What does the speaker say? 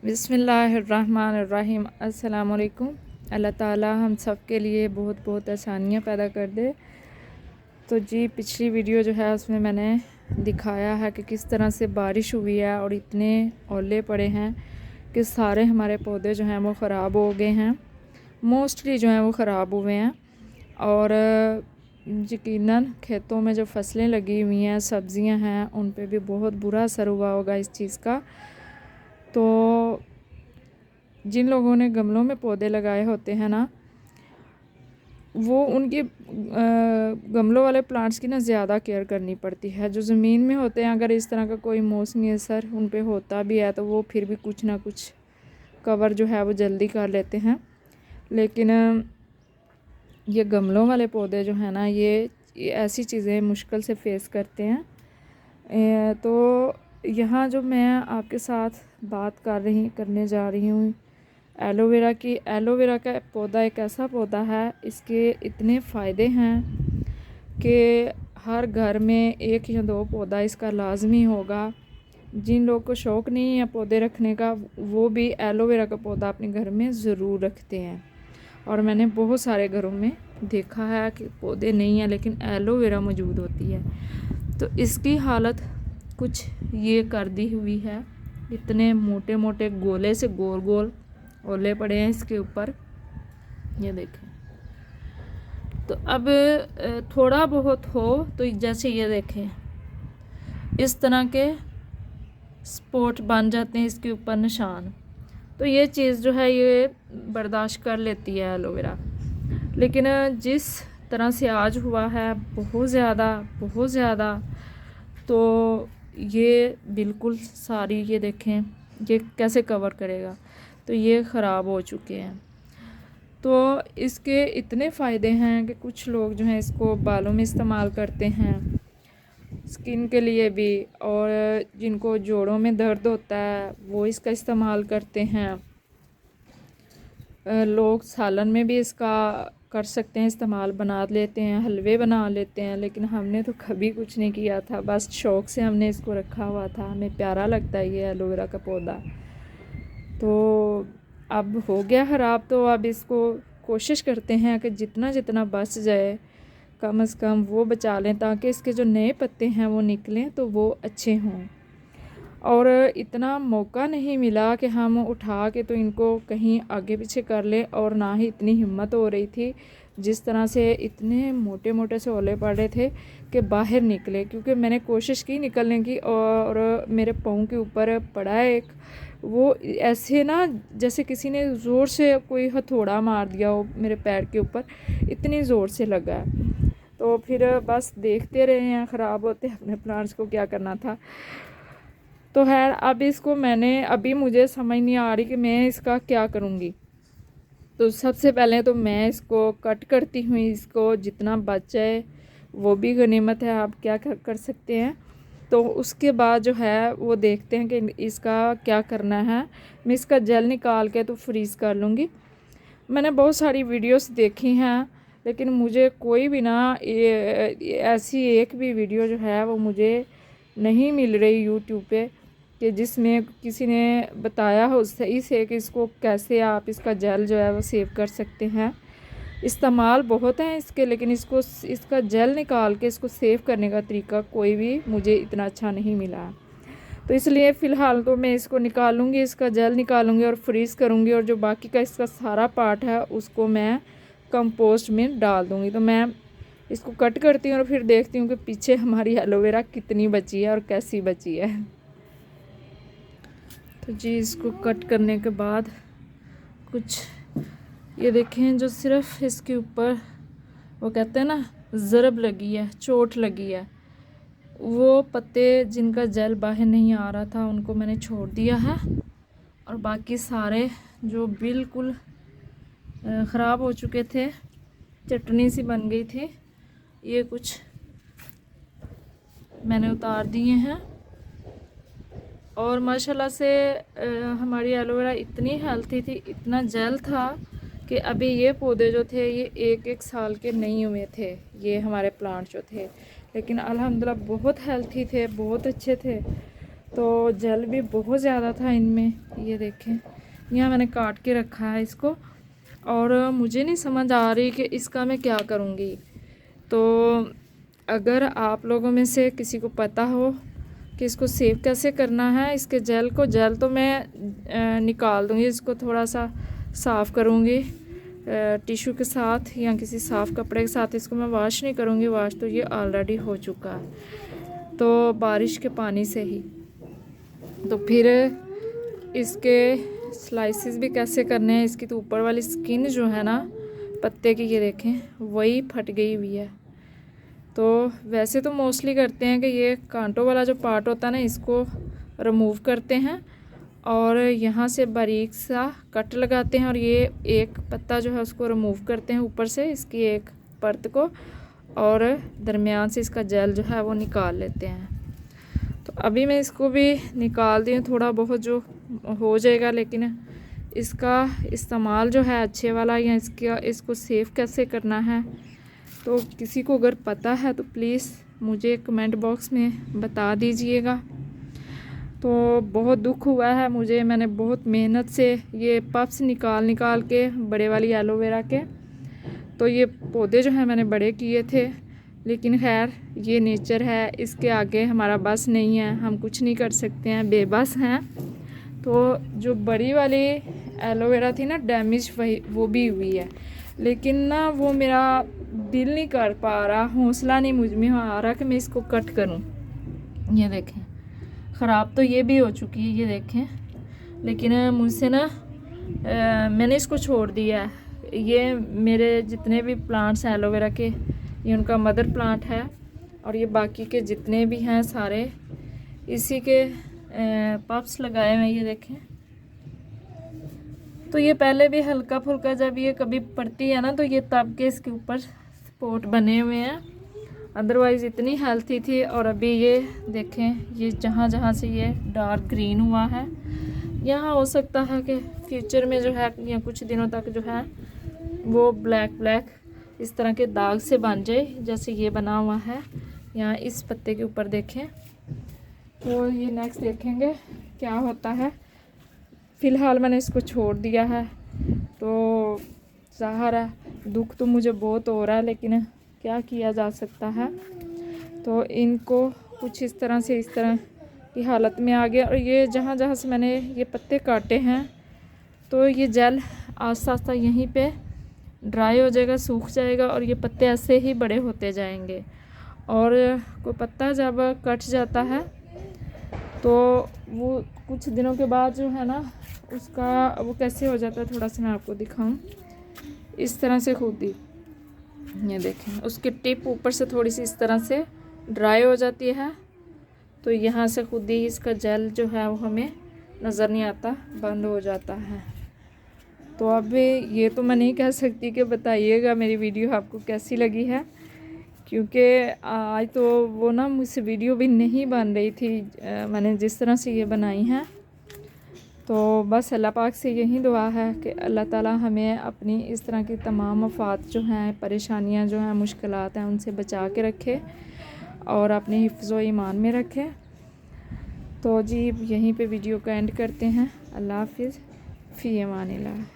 बिस्मिल्लाहिर्रहमानिर्रहीम। अस्सलाम वालेकुम। अल्लाह ताला हम सब के लिए बहुत बहुत आसानियाँ पैदा कर दे। तो जी पिछली वीडियो जो है उसमें मैंने दिखाया है कि किस तरह से बारिश हुई है और इतने ओले पड़े हैं कि सारे हमारे पौधे जो हैं वो ख़राब हो गए हैं। मोस्टली जो हैं वो ख़राब हुए हैं और यकीनन खेतों में जो फसलें लगी हुई हैं, सब्ज़ियां हैं, उन पे भी बहुत बुरा असर हुआ होगा इस चीज़ का। तो जिन लोगों ने गमलों में पौधे लगाए होते हैं ना, वो उनके गमलों वाले प्लांट्स की ना ज़्यादा केयर करनी पड़ती है। जो ज़मीन में होते हैं, अगर इस तरह का कोई मौसमी असर उन पे होता भी है तो वो फिर भी कुछ ना कुछ कवर जो है वो जल्दी कर लेते हैं। लेकिन ये गमलों वाले पौधे जो है ना, ये ऐसी चीज़ें मुश्किल से फेस करते हैं। तो यहाँ जो मैं आपके साथ बात करने जा रही हूँ एलोवेरा की। एलोवेरा का पौधा एक ऐसा पौधा है, इसके इतने फ़ायदे हैं कि हर घर में एक या दो पौधा इसका लाजमी होगा। जिन लोगों को शौक़ नहीं है पौधे रखने का, वो भी एलोवेरा का पौधा अपने घर में ज़रूर रखते हैं। और मैंने बहुत सारे घरों में देखा है कि पौधे नहीं हैं लेकिन एलोवेरा मौजूद होती है। तो इसकी हालत कुछ ये कर दी हुई है। इतने मोटे मोटे गोले से गोल गोल ओले पड़े हैं इसके ऊपर, ये देखें। तो अब थोड़ा बहुत हो तो जैसे ये देखें, इस तरह के स्पॉट बन जाते हैं इसके ऊपर, निशान। तो ये चीज़ जो है ये बर्दाश्त कर लेती है एलोवेरा। लेकिन जिस तरह से आज हुआ है बहुत ज़्यादा, तो ये बिल्कुल सारी, ये देखें ये कैसे कवर करेगा। तो ये ख़राब हो चुके हैं। तो इसके इतने फ़ायदे हैं कि कुछ लोग जो हैं इसको बालों में इस्तेमाल करते हैं, स्किन के लिए भी, और जिनको जोड़ों में दर्द होता है वो इसका इस्तेमाल करते हैं। लोग सालन में भी इसका कर सकते हैं इस्तेमाल, बना लेते हैं, हलवे बना लेते हैं। लेकिन हमने तो कभी कुछ नहीं किया था, बस शौक़ से हमने इसको रखा हुआ था। हमें प्यारा लगता है ये एलोवेरा का पौधा। तो अब हो गया ख़राब, तो अब इसको कोशिश करते हैं कि जितना जितना बच जाए कम से कम वो बचा लें, ताकि इसके जो नए पत्ते हैं वो निकलें तो वो अच्छे हों। और इतना मौका नहीं मिला कि हम उठा के तो इनको कहीं आगे पीछे कर लें, और ना ही इतनी हिम्मत हो रही थी। जिस तरह से इतने मोटे मोटे से ओले पड़ रहे थे कि बाहर निकले, क्योंकि मैंने कोशिश की निकलने की और मेरे पाँव के ऊपर पड़ा है एक, वो ऐसे ना जैसे किसी ने ज़ोर से कोई हथौड़ा मार दिया हो मेरे पैर के ऊपर, इतनी ज़ोर से लगा है। तो फिर बस देखते रहे हैं ख़राब होते अपने प्लांट्स को, क्या करना था। तो खैर अब इसको अभी मुझे समझ नहीं आ रही कि मैं इसका क्या करूँगी। तो सबसे पहले तो मैं इसको कट करती हूँ, इसको जितना बच जाए वो भी गनीमत है, आप क्या कर सकते हैं। तो उसके बाद जो है वो देखते हैं कि इसका क्या करना है। मैं इसका जेल निकाल के तो फ्रीज़ कर लूँगी। मैंने बहुत सारी वीडियोस देखी हैं, लेकिन मुझे कोई भी ना ऐसी एक भी वीडियो जो है वो मुझे नहीं मिल रही यूट्यूब पे कि जिसमें किसी ने बताया हो सही से कि इसको कैसे आप इसका जेल जो है वो सेव कर सकते हैं। इस्तेमाल बहुत हैं इसके, लेकिन इसका जेल निकाल के इसको सेव करने का तरीका कोई भी मुझे इतना अच्छा नहीं मिला। तो इसलिए फ़िलहाल तो मैं इसको निकालूंगी, इसका जेल निकालूंगी और फ्रीज़ करूंगी, और जो बाकी का इसका सारा पार्ट है उसको मैं कंपोस्ट में डाल दूंगी। तो मैं इसको कट करती हूँ और फिर देखती हूँ कि पीछे हमारी एलोवेरा कितनी बची है और कैसी बची है। तो जी इसको कट करने के बाद कुछ ये देखें, जो सिर्फ इसके ऊपर वो कहते हैं ना ज़रब लगी है, चोट लगी है, वो पत्ते जिनका जेल बाहर नहीं आ रहा था उनको मैंने छोड़ दिया है। और बाकी सारे जो बिल्कुल ख़राब हो चुके थे, चटनी सी बन गई थी, ये कुछ मैंने उतार दिए हैं। और माशाल्लाह से हमारी एलोवेरा इतनी हेल्थी थी, इतना जेल था कि अभी ये पौधे जो थे ये एक साल के नहीं हुए थे, ये हमारे प्लांट जो थे, लेकिन अल्हम्दुलिल्लाह बहुत हेल्थी थे, बहुत अच्छे थे। तो जेल भी बहुत ज़्यादा था इनमें। ये देखें, यहाँ मैंने काट के रखा है इसको, और मुझे नहीं समझ आ रही कि इसका मैं क्या करूँगी। तो अगर आप लोगों में से किसी को पता हो कि इसको सेव कैसे करना है, इसके जेल को, जेल तो मैं निकाल दूँगी, इसको थोड़ा सा साफ़ करूँगी टिश्यू के साथ या किसी साफ़ कपड़े के साथ। इसको मैं वॉश नहीं करूँगी, वॉश तो ये ऑलरेडी हो चुका है, तो बारिश के पानी से ही। तो फिर इसके स्लाइसेस भी कैसे करने हैं। इसकी तो ऊपर वाली स्किन जो है ना पत्ते की, ये देखें, वही फट गई हुई है। तो वैसे तो मोस्टली करते हैं कि ये कांटों वाला जो पार्ट होता है ना, इसको रिमूव करते हैं और यहाँ से बारीक सा कट लगाते हैं, और ये एक पत्ता जो है उसको रिमूव करते हैं ऊपर से, इसकी एक परत को, और दरमियान से इसका जेल जो है वो निकाल लेते हैं। तो अभी मैं इसको भी निकाल दी हूँ, थोड़ा बहुत जो हो जाएगा, लेकिन इसका इस्तेमाल जो है अच्छे वाला, या इसको सेव कैसे करना है, तो किसी को अगर पता है तो प्लीज़ मुझे कमेंट बॉक्स में बता दीजिएगा। तो बहुत दुख हुआ है मुझे, मैंने बहुत मेहनत से ये पफ्स निकाल के बड़े वाली एलोवेरा के, तो ये पौधे जो हैं मैंने बड़े किए थे, लेकिन खैर ये नेचर है, इसके आगे हमारा बस नहीं है, हम कुछ नहीं कर सकते हैं, बेबस हैं। तो जो बड़ी वाली एलोवेरा थी ना डैमेज, वही वो भी हुई है, लेकिन ना वो मेरा दिल नहीं कर पा रहा, हौसला नहीं मुझ में आ रहा कि मैं इसको कट करूं। ये देखें, ख़राब तो ये भी हो चुकी है, ये देखें, लेकिन मुझसे ना मैंने इसको छोड़ दिया है। ये मेरे जितने भी प्लांट्स हैं एलोवेरा के, ये उनका मदर प्लांट है, और ये बाकी के जितने भी हैं सारे इसी के पफ्स लगाए हुए। ये देखें, तो ये पहले भी हल्का फुल्का जब ये कभी पड़ती है ना, तो ये तब के इसके ऊपर स्पॉट बने हुए हैं, अदरवाइज़ इतनी हेल्थी थी। और अभी ये देखें, ये जहाँ जहाँ से ये डार्क ग्रीन हुआ है, यहाँ हो सकता है कि फ्यूचर में जो है या कुछ दिनों तक जो है वो ब्लैक इस तरह के दाग से बन जाए, जैसे ये बना हुआ है यहाँ इस पत्ते के ऊपर देखें। तो ये नेक्स्ट देखेंगे क्या होता है। फ़िलहाल मैंने इसको छोड़ दिया है, तो ज़ाहिर है दुख तो मुझे बहुत हो रहा है, लेकिन क्या किया जा सकता है। तो इनको कुछ इस तरह की हालत में आ गया, और ये जहाँ जहाँ से मैंने ये पत्ते काटे हैं, तो ये जेल आस्ता आस्ता यहीं पे ड्राई हो जाएगा, सूख जाएगा, और ये पत्ते ऐसे ही बड़े होते जाएंगे। और कोई पत्ता जब कट जाता है तो वो कुछ दिनों के बाद जो है ना उसका वो कैसे हो जाता है, थोड़ा सा मैं आपको दिखाऊं। इस तरह से खुद ही ये देखें, उसकी टिप ऊपर से थोड़ी सी इस तरह से ड्राई हो जाती है, तो यहाँ से खुद ही इसका जेल जो है वो हमें नज़र नहीं आता, बंद हो जाता है। तो अब ये तो मैं नहीं कह सकती कि बताइएगा मेरी वीडियो आपको कैसी लगी है, क्योंकि आज तो वो ना मुझसे वीडियो भी नहीं बन रही थी, मैंने जिस तरह से ये बनाई है। तो बस अल्लाह पाक से यही दुआ है कि अल्लाह ताला हमें अपनी इस तरह की तमाम आफात जो हैं, परेशानियां जो हैं, मुश्किलात हैं, उनसे बचा के रखे और अपने हिफ्ज़ व ईमान में रखे। तो जी यहीं पे वीडियो का एंड करते हैं। अल्लाह हाफ़िज़, फ़ी अमानिल्लाह।